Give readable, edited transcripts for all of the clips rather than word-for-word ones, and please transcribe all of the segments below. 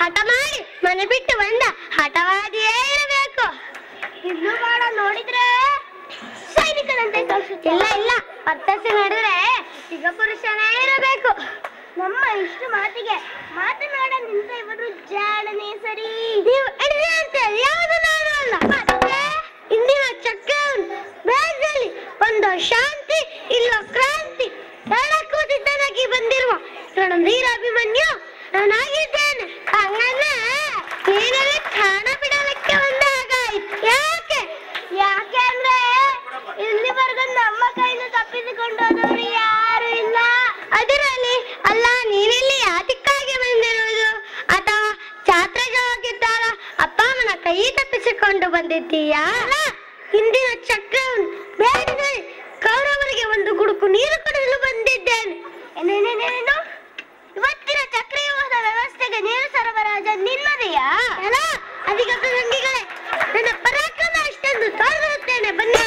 ಹಠ ಮಾಡಿ ಮನೆ ಬಿಟ್ಟು ಬಂದ ಹಠವಾದಿಯೇ ಇರಬೇಕು. ಇನ್ನು ಮಾಡ ನೋಡಿದ್ರೆ ಸೈನಿಕನಂತೆ ತೋರಿಸುತ್ತೆ. ಇಲ್ಲ ಇಲ್ಲ, ಪತ್ತಸಿ ನೋಡಿದ್ರೆ ಈಗ ಪುರುಷನೇ ಇರಬೇಕು. ನಮ್ಮ ಇಷ್ಟು ಮಾತಿಗೆ ಮಾತನಾಡ ನಿಂತ ಇವರು ಜಾಡನೆ ಸರಿ. ನೀವು ಅಡಿಗೆ ಅಂತ ಯಾವುದು ನಾನು ಅಲ್ಲ. ಮತ್ತೆ ಇಂದಿನ ಚಕ್ರದಲ್ಲಿ ಒಂದು ಶಾಂತಿ ಇಲ್ಲ ಕ್ರಾಂತಿ ಹೇಳಕ್ಕೂ ಸಿದ್ಧನಾಗಿ ಬಂದಿರುವ ರಣಧೀರಾಭಿಮನ್ಯು ನಾನಾಗಿದ್ದೇನೆ. ಹಂಗನ್ನ ನೀನಲ್ಲಿ ಕ್ಷಣ ಬಿಡಲಿಕ್ಕೆ ಬಂದಾಗಾಯ್ತು. ಯಾಕೆ ಯಾಕೆ ಅಂದ್ರೆ ಇಲ್ಲಿವರೆಗೂ ನಮ್ಮ ಕೈಯಿಂದ ತಪ್ಪಿಸಿಕೊಂಡು ಹೋದವರು ಯಾರು ಇಲ್ಲ. ಅದರಲ್ಲಿ ಅಲ್ಲ, ನೀನಿಲ್ಲಿ ಯಾತಕ್ಕಾಗಿ ಬಂದಿರುವುದು? ಅಥವಾ ಛಾತ್ರಜವಾಗಿದ್ದಾರ ಅಪ್ಪ ಅಮ್ಮನ ಕೈ ತಪ್ಪಿಸಿಕೊಂಡು ಬಂದಿದ್ದೀಯಾ? ಇಂದಿನ ಚಕ್ರವನ್ನು ಬೇಡಿದೆ ಕೌರವರಿಗೆ ಒಂದು ಗುಡುಕು ನೀರು ಕುಡಿಯಲು ಬಂದಿದ್ದೇನೆ. ಏನೇನೇನೇನು ಇವತ್ತಿನ ಚಕ್ರವ್ಯೂಹದ ವ್ಯವಸ್ಥೆಗೆ ನೀರು ಸರಬರಾಜು ನಿನ್ನದೆಯಾ? ಅಲ್ಲ, ಅಧಿಕ ಸಂಗಿಗಳೇ, ನನ್ನ ಪರಾಕ್ರಮ ಅಷ್ಟೊಂದು ತೋರಿಸುತ್ತೇನೆ. ಬನ್ನಿ.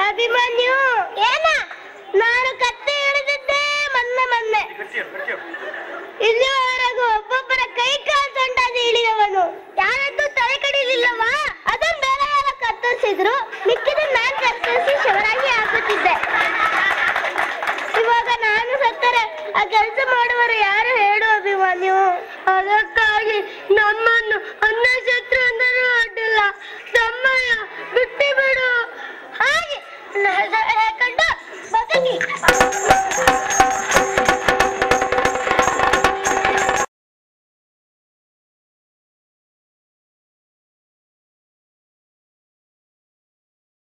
ಅಭಿಮನ್ಯು ಏನ ನಾನು ಕತ್ತೆ ಹಿಡಿದಿದ್ದೆ ಮೊನ್ನೆ ಇಲ್ಲಿವರೆಗೂ ಒಬ್ಬೊಬ್ಬರ ಕೈ ಕಾಲು ಸೊಂಟಾಗಿ ಹಿಡಿದವನು ಯಾರದ್ದು ತಲೆ ಕಡಿಲಿಲ್ಲವಾ? ಅದನ್ನ ಬೇರೆ ಯಾರ ಕತ್ತರಿಸಿದ್ರು, ಮಿಕ್ಕಿದ ನಾನು ಕತ್ತರಿಸಿ ಶಿವರಾಗಿ ಹಾಕುತ್ತಿದ್ದೆ. ಇವಾಗ ನಾನು ಸತ್ತರೆ ಆ ಕೆಲಸ ಮಾಡುವರು ಯಾರು ಹೇಳು ಅಭಿಮನ್ಯು? ಅದಕ್ಕಾಗಿ ನಮ್ಮನ್ನು